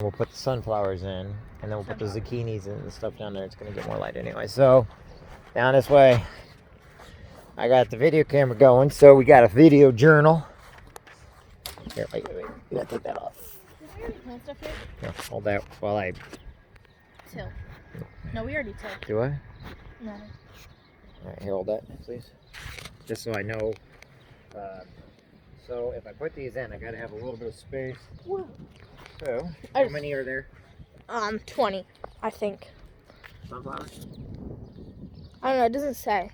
We'll put the sunflowers in, and then we'll put the zucchinis and stuff down there. It's going to get more light anyway. So, down this way, I got the video camera going, so we got a video journal. Here, wait. You got to take that off. Did we already plant stuff here? Yeah, hold that while I... Till. No, we already tilled. Do I? No. Alright, here, hold that, please. Just so I know. So, if I put these in, I got to have a little bit of space. Whoa. So, how many are there? 20, I think. Sunflowers? I don't know, it doesn't say.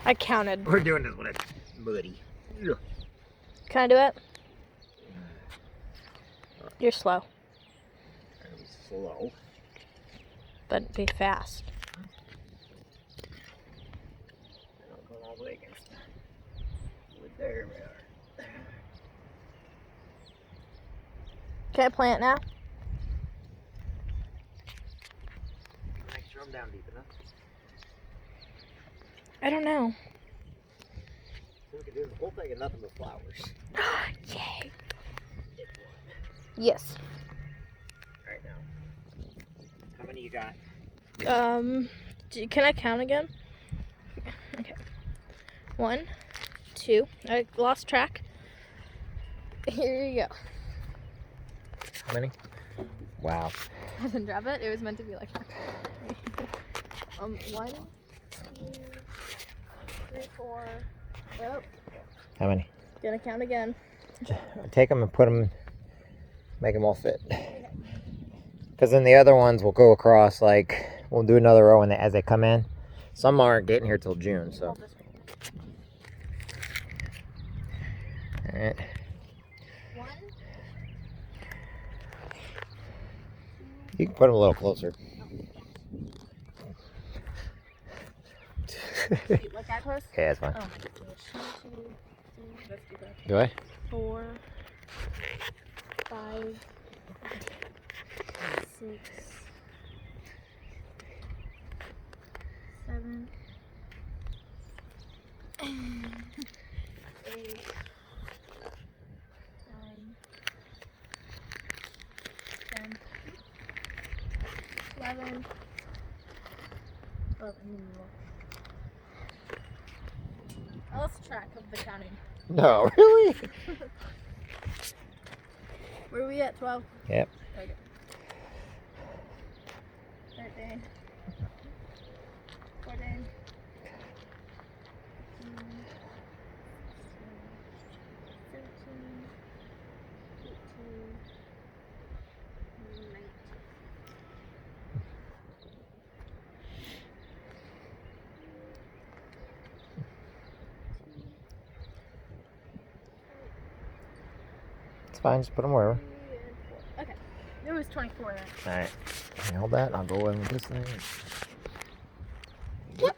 I counted. We're doing this when it's muddy. Can I do it? You're slow. Trying to be slow. But be fast. I don't go all the way against the wood. There we are. Can I plant now? Make sure I'm down deep enough. I don't know. So we can do the whole thing and nothing but flowers. Yay. Yes. Alright, now. How many you got? Can I count again? Okay. 1, 2. I lost track. Here you go. How many? Wow. I didn't drop it. It was meant to be like that. 1, 2, 3, 4. Oh. How many? Gonna count again. Take them and put them, make them all fit. Because then the other ones will go across, like, we'll do another row as they come in. Some aren't getting here till June, so. Alright. 1. You can put them a little closer. Like that close? Okay, that's fine. Oh my gosh. 1, 2, 3, let's do that. Do I? 4, 5, 6, 7, 8, 9, 10, 11. Oh, I lost track of the counting. No, really? Where are we at? 12? Yep. Okay. 13. 14. 15. 17. 18. 19. It's fine, just put them wherever. Okay. It was 24 then. Alright. Hold that, I'll go in with this thing. What?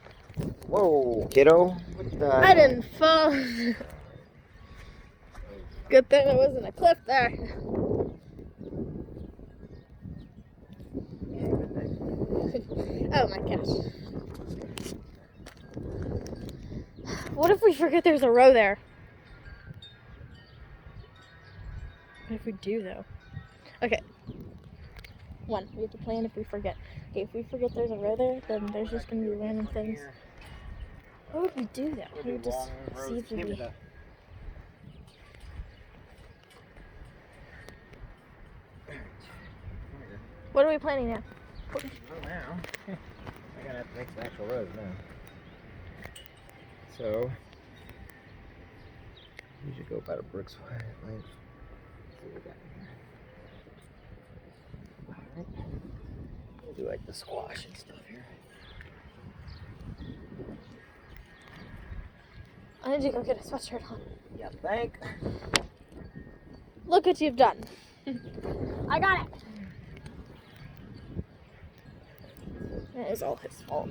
Whoa, kiddo. What the... I didn't fall. Good thing there wasn't a cliff there. Oh my gosh. What if we forget there's a row there? What if we do though? Okay. 1, we have to plan if we forget. Okay, if we forget there's a row there, then there's just gonna be random things. What would we do though? We would just see if we... What are we planning now? Well, now, I gotta have to make some actual roads now. So, we should go about a brick's length. See what we got in here. Alright. We'll do like the squash and stuff here. I need to go get a sweatshirt on. Yeah, thank. Look what you've done. I got it. That is all his fault.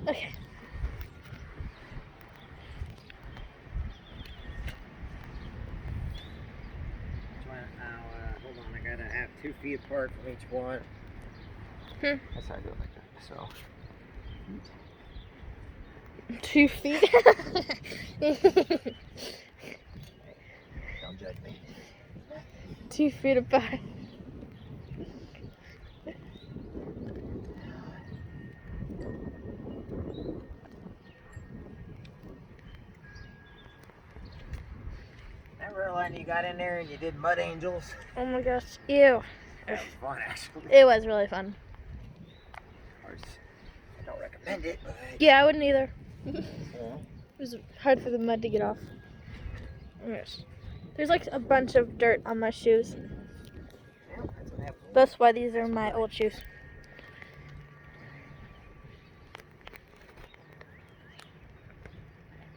Okay. Hold on, I gotta have 2 feet apart from each one. That's how I do it like that. So, 2 feet. don't judge me. 2 feet apart. fun. You got in there and you did mud angels. Oh my gosh, ew. That was fun, actually. It was really fun. I don't recommend it, but... Yeah, I wouldn't either. Yeah. It was hard for the mud to get off. Yes. There's like a bunch of dirt on my shoes. Yeah, that's what happens. That's why these are my old shoes.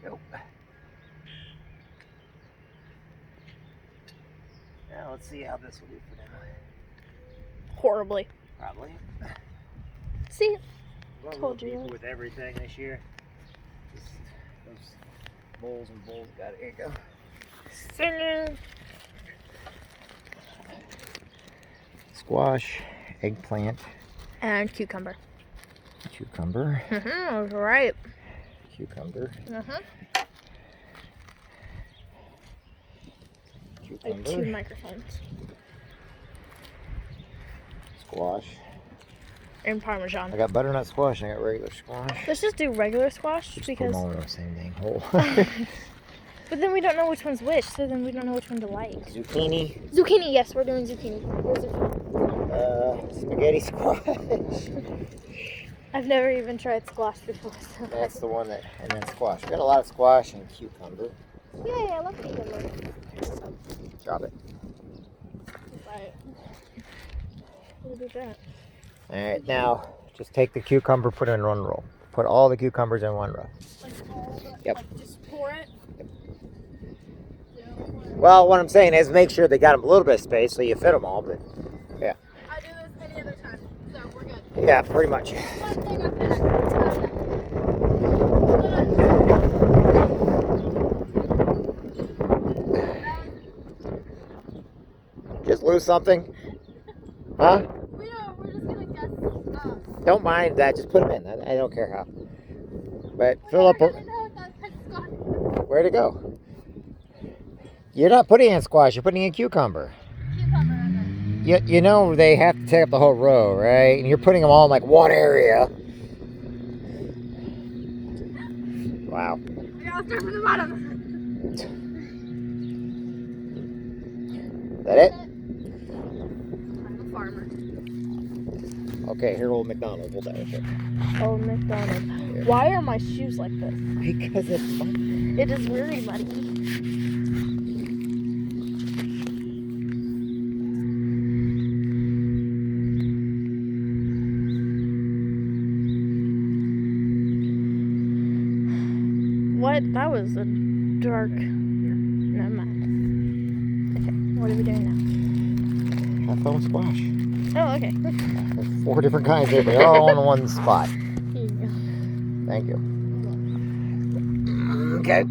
Nope. Now let's see how this will do for them. Horribly. Probably. See? Well, Told you. with everything this year. Just those bowls and bowls. Got it. Here you go. Singing. Squash, eggplant, And cucumber. cucumber, Right. cucumber, I have 2 microphones. Squash. And Parmesan. I got butternut squash and I got regular squash. Let's just do regular squash Just because. put them all in the same dang hole. But then we don't know which one's which, so then we don't know which one to like. Zucchini. Zucchini, yes, we're doing zucchini. Where's zucchini? Spaghetti squash. I've never even tried squash before. So. That's the one that, and then squash. We got a lot of squash and cucumber. Yay, I love cucumber. Drop it. Right. What is that? Alright, now just take the cucumber, put it in one roll. Put all the cucumbers in one row. Like all the, Yep. like just pour it? Well, what I'm saying is make sure they got them a little bit of space so you fit them all, but yeah. I do this any other time, so we're good. Yeah, pretty much. One thing I finished. Just lose something? Huh? We're just gonna guess. Don't mind that. Just put them in. I don't care how. But fill up. Where'd it go? You're not putting in squash. You're putting in cucumber. You know they have to take up the whole row, right? And you're putting them all in like one area. Wow. We gotta start from the bottom. Is that it? I'm a farmer. Okay, here, old McDonald. Hold that right there. Old McDonald. Why are my shoes like this? Because it's fun. It is really muddy. What? That was a dark. Never mind. Okay, what are we doing now? Have fun with squash. Oh, okay. There's 4 different kinds there, but they're all in one spot. Here you go. Thank you. Okay.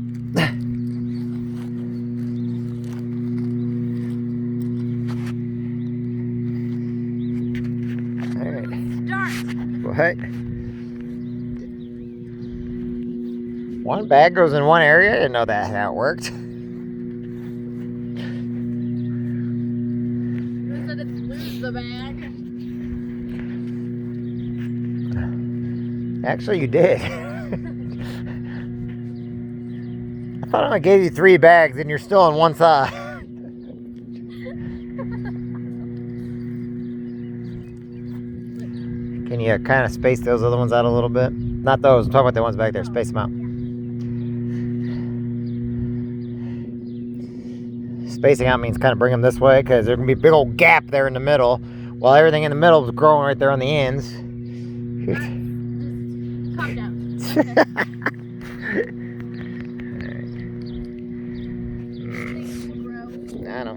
All right. Start. What? One bag goes in one area? I didn't know that how it worked. They said it's lose the bag. Actually, you did. I thought I gave you 3 bags and you're still on one side. Can you kind of space those other ones out a little bit? Not those. I'm talking about the ones back there. Space them out. Spacing out means kind of bring them this way because there's going to be a big old gap there in the middle while everything in the middle is growing right there on the ends. Calm down. I know.